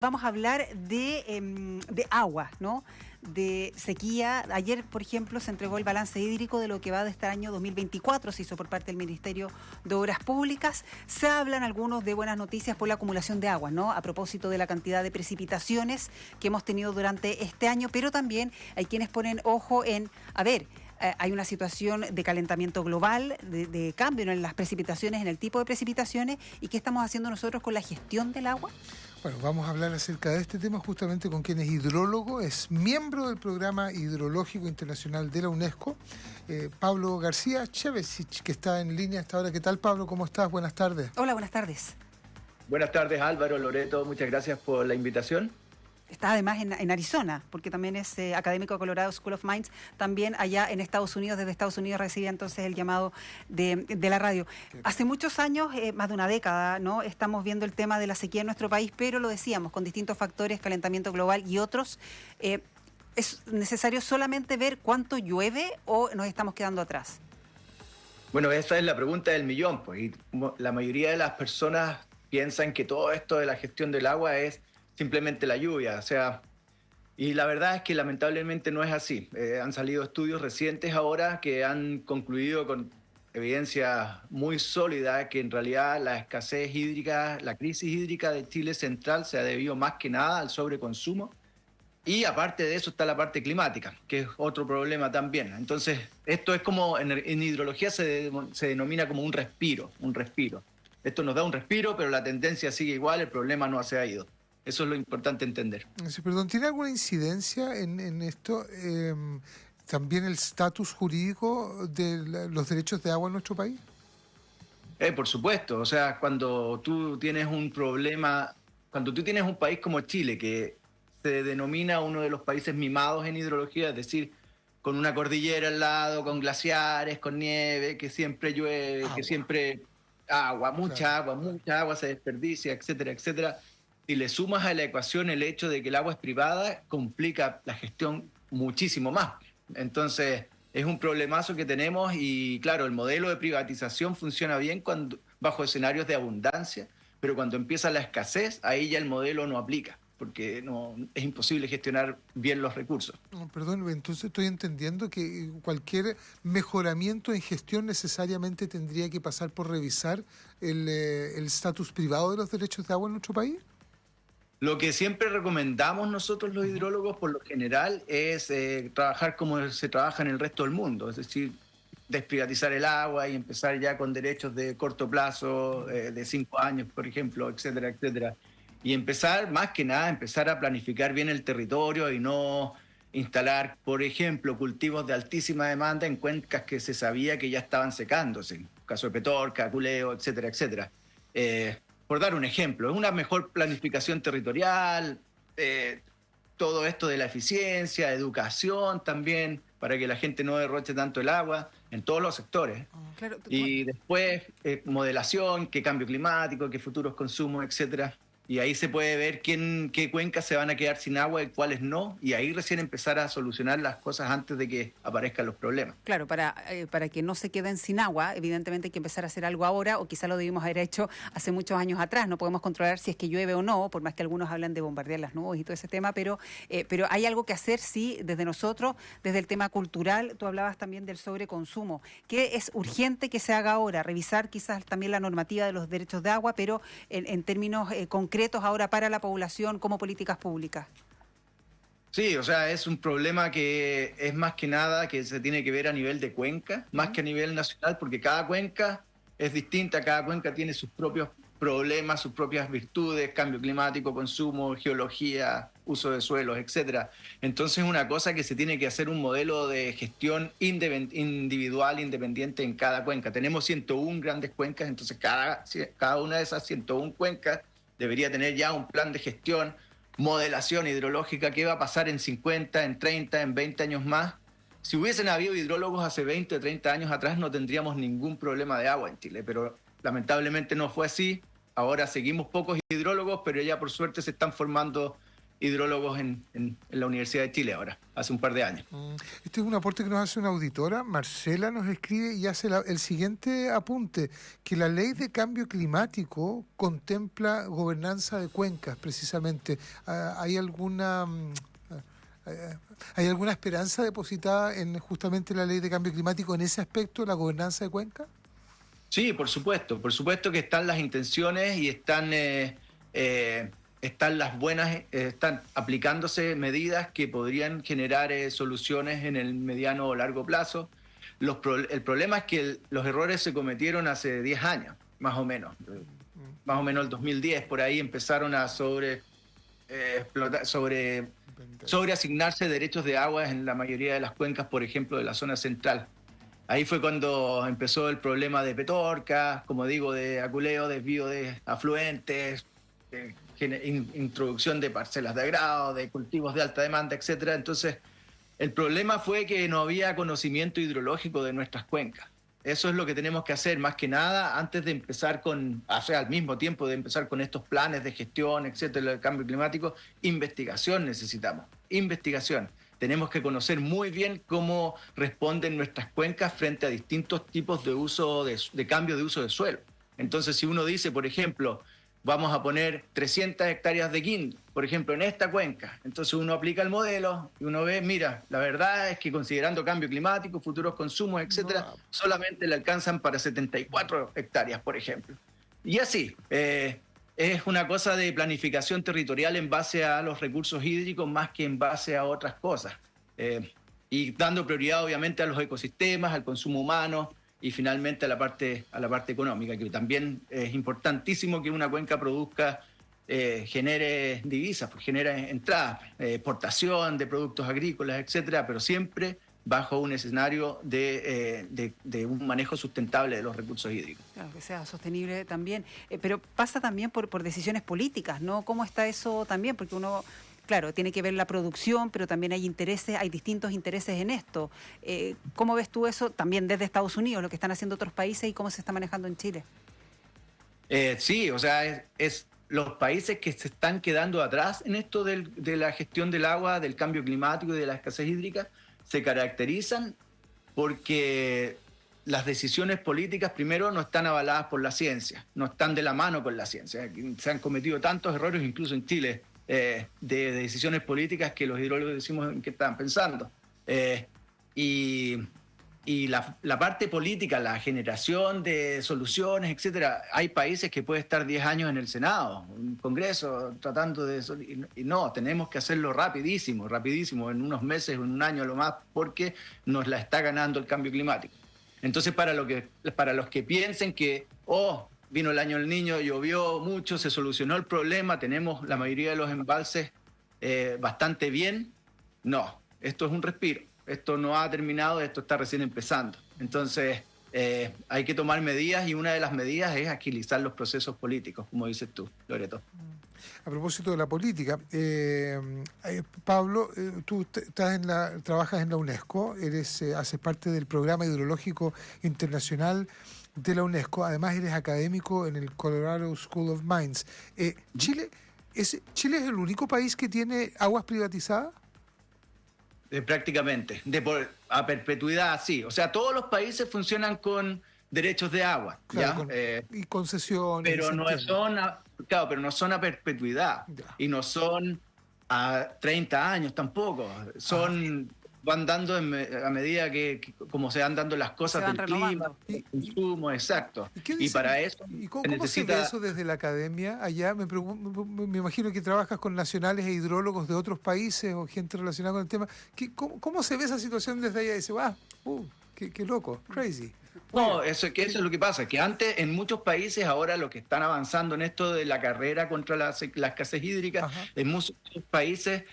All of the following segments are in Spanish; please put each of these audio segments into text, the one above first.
Vamos a hablar de agua, ¿no? De sequía. Ayer, por ejemplo, se entregó el balance hídrico de lo que va de este año 2024, se hizo por parte del Ministerio de Obras Públicas. Se hablan algunos de buenas noticias por la acumulación de agua, ¿no? A propósito de la cantidad de precipitaciones que hemos tenido durante este año, pero también hay quienes ponen ojo en, hay una situación de calentamiento global, de cambio en las precipitaciones, en el tipo de precipitaciones, y qué estamos haciendo nosotros con la gestión del agua. Bueno, vamos a hablar acerca de este tema justamente con quien es hidrólogo, es miembro del Programa Hidrológico Internacional de la UNESCO, Pablo García Chevesic, que está en línea hasta ahora. ¿Qué tal, Pablo? ¿Cómo estás? Buenas tardes. Hola, buenas tardes. Buenas tardes, Álvaro, Loreto, muchas gracias por la invitación. Está además en Arizona, porque también es académico de Colorado School of Mines, también allá en Estados Unidos. Desde Estados Unidos recibía entonces el llamado de la radio. Hace muchos años, más de una década, ¿no? Estamos viendo el tema de la sequía en nuestro país, pero lo decíamos, con distintos factores, calentamiento global y otros. ¿Es necesario solamente ver cuánto llueve o nos estamos quedando atrás? Bueno, esa es la pregunta del millón, pues, y la mayoría de las personas piensan que todo esto de la gestión del agua es simplemente la lluvia, o sea, y la verdad es que lamentablemente no es así. Han salido estudios recientes ahora que han concluido con evidencia muy sólida que en realidad la escasez hídrica, la crisis hídrica de Chile central se ha debido más que nada al sobreconsumo, y aparte de eso está la parte climática, que es otro problema también. Entonces, esto es como, en hidrología se denomina como un respiro. Esto nos da un respiro, pero la tendencia sigue igual, el problema no se ha ido. Eso es lo importante entender. Sí, perdón, ¿tiene alguna incidencia en esto también el estatus jurídico de los derechos de agua en nuestro país? Por supuesto, o sea, cuando tú tienes un problema, cuando tú tienes un país como Chile, que se denomina uno de los países mimados en hidrología, es decir, con una cordillera al lado, con glaciares, con nieve, que siempre llueve, que siempre mucha agua se desperdicia, etcétera, etcétera. Si le sumas a la ecuación el hecho de que el agua es privada, complica la gestión muchísimo más. Entonces, es un problemazo que tenemos y, claro, el modelo de privatización funciona bien bajo escenarios de abundancia, pero cuando empieza la escasez, ahí ya el modelo no aplica, porque es imposible gestionar bien los recursos. Perdón, entonces estoy entendiendo que cualquier mejoramiento en gestión necesariamente tendría que pasar por revisar el estatus privado de los derechos de agua en nuestro país. Lo que siempre recomendamos nosotros los hidrólogos por lo general es trabajar como se trabaja en el resto del mundo, es decir, desprivatizar el agua y empezar ya con derechos de corto plazo, de 5 años, por ejemplo, etcétera, etcétera. Y empezar, más que nada, empezar a planificar bien el territorio y no instalar, por ejemplo, cultivos de altísima demanda en cuencas que se sabía que ya estaban secándose, caso de Petorca, Culeo, etcétera, etcétera. Por dar un ejemplo, es una mejor planificación territorial, todo esto de la eficiencia, educación también, para que la gente no derroche tanto el agua en todos los sectores. Claro. Y después, modelación, qué cambio climático, qué futuros consumos, etcétera. Y ahí se puede ver qué cuencas se van a quedar sin agua y cuáles no, y ahí recién empezar a solucionar las cosas antes de que aparezcan los problemas. Claro, para que no se queden sin agua, evidentemente hay que empezar a hacer algo ahora, o quizá lo debimos haber hecho hace muchos años atrás. No podemos controlar si es que llueve o no, por más que algunos hablan de bombardear las nubes y todo ese tema, pero hay algo que hacer, sí, desde nosotros, desde el tema cultural. Tú hablabas también del sobreconsumo, que es urgente que se haga ahora, revisar quizás también la normativa de los derechos de agua, pero en términos concretos ahora para la población como políticas públicas. Sí, o sea, es un problema que es más que nada que se tiene que ver a nivel de cuenca, más que a nivel nacional, porque cada cuenca es distinta, cada cuenca tiene sus propios problemas, sus propias virtudes, cambio climático, consumo, geología, uso de suelos, etcétera. Entonces, una cosa que se tiene que hacer un modelo de gestión individual, independiente en cada cuenca. Tenemos 101 grandes cuencas, entonces cada una de esas 101 cuencas debería tener ya un plan de gestión, modelación hidrológica, qué va a pasar en 50, en 30, en 20 años más. Si hubiesen habido hidrólogos hace 20 o 30 años atrás, no tendríamos ningún problema de agua en Chile, pero lamentablemente no fue así. Ahora seguimos pocos hidrólogos, pero ya por suerte se están formando hidrólogos en la Universidad de Chile ahora, hace un par de años. Este es un aporte que nos hace una auditora. Marcela nos escribe y hace el siguiente apunte, que la ley de cambio climático contempla gobernanza de cuencas, precisamente. ¿Hay alguna esperanza depositada en justamente la ley de cambio climático en ese aspecto, la gobernanza de cuencas? Sí, por supuesto que están las intenciones y están las buenas, están aplicándose medidas que podrían generar soluciones en el mediano o largo plazo. El problema es que los errores se cometieron hace 10 años, más o menos el 2010, por ahí empezaron a sobreasignarse derechos de agua en la mayoría de las cuencas, por ejemplo, de la zona central. Ahí fue cuando empezó el problema de Petorca, como digo, de aculeo, desvío de afluentes, introducción de parcelas de agrado, de cultivos de alta demanda, etcétera. Entonces, el problema fue que no había conocimiento hidrológico de nuestras cuencas. Eso es lo que tenemos que hacer, más que nada, antes de empezar al mismo tiempo de empezar con estos planes de gestión, etcétera, del cambio climático, investigación necesitamos, investigación. Tenemos que conocer muy bien cómo responden nuestras cuencas frente a distintos tipos de cambio de uso de suelo. Entonces, si uno dice, por ejemplo, vamos a poner 300 hectáreas de guindo, por ejemplo, en esta cuenca. Entonces uno aplica el modelo y uno ve, mira, la verdad es que considerando cambio climático, futuros consumos, etcétera, solamente le alcanzan para 74 hectáreas, por ejemplo. Y así, es una cosa de planificación territorial en base a los recursos hídricos más que en base a otras cosas. Y dando prioridad, obviamente, a los ecosistemas, al consumo humano, y finalmente a la parte económica, que también es importantísimo que una cuenca produzca, genere divisas, pues genere entradas, exportación de productos agrícolas, etcétera, pero siempre bajo un escenario de un manejo sustentable de los recursos hídricos. Claro, que sea sostenible también. Pero pasa también por decisiones políticas, ¿no? ¿Cómo está eso también? Porque uno... Claro, tiene que ver la producción, pero también hay intereses, hay distintos intereses en esto. ¿Cómo ves tú eso también desde Estados Unidos, lo que están haciendo otros países y cómo se está manejando en Chile? Sí, o sea, es los países que se están quedando atrás en esto de la gestión del agua, del cambio climático y de la escasez hídrica, se caracterizan porque las decisiones políticas, primero, no están avaladas por la ciencia, no están de la mano con la ciencia. Se han cometido tantos errores, incluso en Chile, de decisiones políticas que los hidrólogos decimos en qué estaban pensando. Y la parte política, la generación de soluciones, etcétera, hay países que pueden estar 10 años en el Senado, en el Congreso, tratando de... Y no, tenemos que hacerlo rapidísimo, en unos meses o en un año a lo más, porque nos la está ganando el cambio climático. Entonces, para los que piensen que, vino el año del niño, llovió mucho, se solucionó el problema, tenemos la mayoría de los embalses bastante bien. No, esto es un respiro, esto no ha terminado, esto está recién empezando. Entonces hay que tomar medidas y una de las medidas es agilizar los procesos políticos, como dices tú, Loreto. A propósito de la política, Pablo, tú trabajas en la UNESCO, haces parte del Programa Hidrológico Internacional de la UNESCO, además eres académico en el Colorado School of Mines. ¿Chile es el único país que tiene aguas privatizadas? Prácticamente, a perpetuidad, sí. O sea, todos los países funcionan con derechos de agua, claro, ¿ya? Y concesiones. Pero no son a perpetuidad, ya. Y no son a 30 años tampoco. Van dando a medida que como se van dando las cosas del clima, el consumo, exacto. ¿Y para eso cómo se ve eso desde la academia? Allá me imagino que trabajas con nacionales e hidrólogos de otros países o gente relacionada con el tema. ¿Cómo se ve esa situación desde allá? Dice, qué loco, crazy. No, eso es lo que pasa, que antes en muchos países, ahora lo que están avanzando en esto de la carrera contra la escasez hídrica, ajá, en muchos países,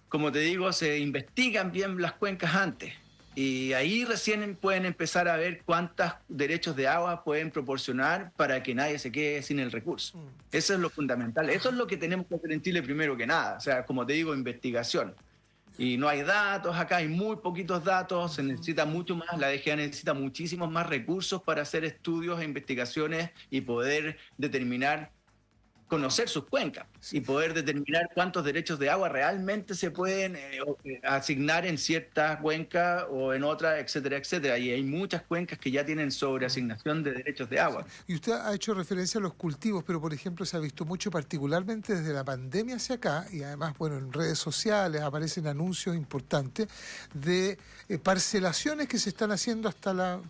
como te digo, se investigan bien las cuencas antes y ahí recién pueden empezar a ver cuántos derechos de agua pueden proporcionar para que nadie se quede sin el recurso. Eso es lo fundamental. Eso es lo que tenemos que hacer en Chile primero que nada. O sea, como te digo, investigación. Y no hay datos acá, hay muy poquitos datos, se necesita mucho más, la DGA necesita muchísimos más recursos para hacer estudios e investigaciones y poder determinar conocer sus cuencas y poder determinar cuántos derechos de agua realmente se pueden asignar en ciertas cuencas o en otras, etcétera, etcétera. Y hay muchas cuencas que ya tienen sobreasignación de derechos de agua. Y usted ha hecho referencia a los cultivos, pero por ejemplo se ha visto mucho, particularmente desde la pandemia hacia acá, y además, bueno, en redes sociales aparecen anuncios importantes de parcelaciones que se están haciendo hasta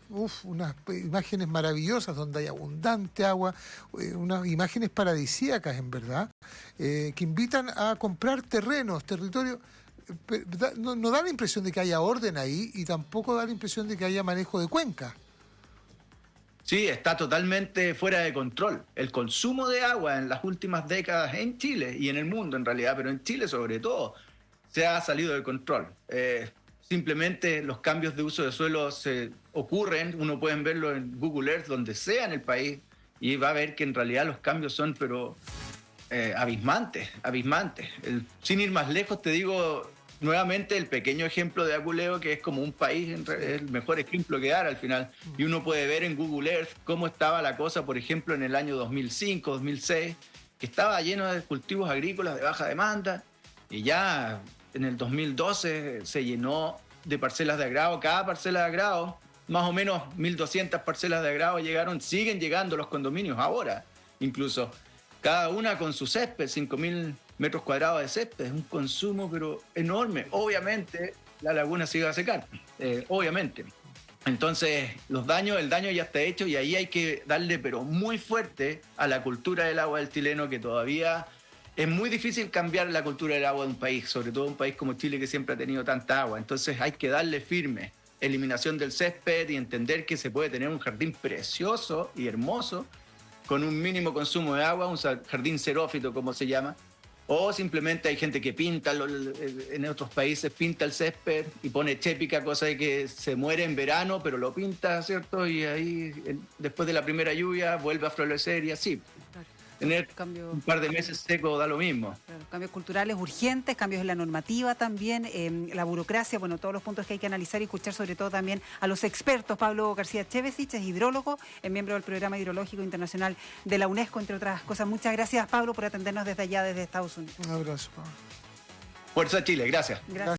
unas imágenes maravillosas donde hay abundante agua, unas imágenes paradisíacas en verdad, que invitan a comprar terrenos, territorios. No da la impresión de que haya orden ahí y tampoco da la impresión de que haya manejo de cuenca. Sí, está totalmente fuera de control. El consumo de agua en las últimas décadas en Chile y en el mundo en realidad, pero en Chile sobre todo, se ha salido de control. Simplemente los cambios de uso de suelo se ocurren, uno puede verlo en Google Earth, donde sea en el país, y va a ver que en realidad los cambios son abismantes. Sin ir más lejos, te digo nuevamente el pequeño ejemplo de Aculeo, que es como un país, es el mejor ejemplo que dar al final. Y uno puede ver en Google Earth cómo estaba la cosa, por ejemplo, en el año 2005, 2006, que estaba lleno de cultivos agrícolas de baja demanda, y ya en el 2012 se llenó de parcelas de agrado. Cada parcela de agrado, más o menos 1.200 parcelas de agrado siguen llegando los condominios ahora, incluso cada una con su césped, 5.000 metros cuadrados de césped, es un consumo pero enorme. Obviamente la laguna se iba a secar, obviamente. Entonces el daño ya está hecho y ahí hay que darle pero muy fuerte a la cultura del agua del chileno, que todavía es muy difícil cambiar la cultura del agua de un país, sobre todo un país como Chile que siempre ha tenido tanta agua. Entonces hay que darle firme. Eliminación del césped y entender que se puede tener un jardín precioso y hermoso con un mínimo consumo de agua, un jardín xerófito como se llama, o simplemente hay gente que pinta, en otros países pinta el césped y pone chépica, cosa de que se muere en verano, pero lo pinta, ¿cierto? Y ahí después de la primera lluvia vuelve a florecer y así. Claro. Tener un par de meses seco da lo mismo. Claro, cambios culturales urgentes, cambios en la normativa también, la burocracia, bueno, todos los puntos que hay que analizar y escuchar sobre todo también a los expertos. Pablo García Chevesich es hidrólogo, es miembro del Programa Hidrológico Internacional de la UNESCO, entre otras cosas. Muchas gracias, Pablo, por atendernos desde allá, desde Estados Unidos. Un abrazo, Pablo. Fuerza Chile, gracias. Gracias.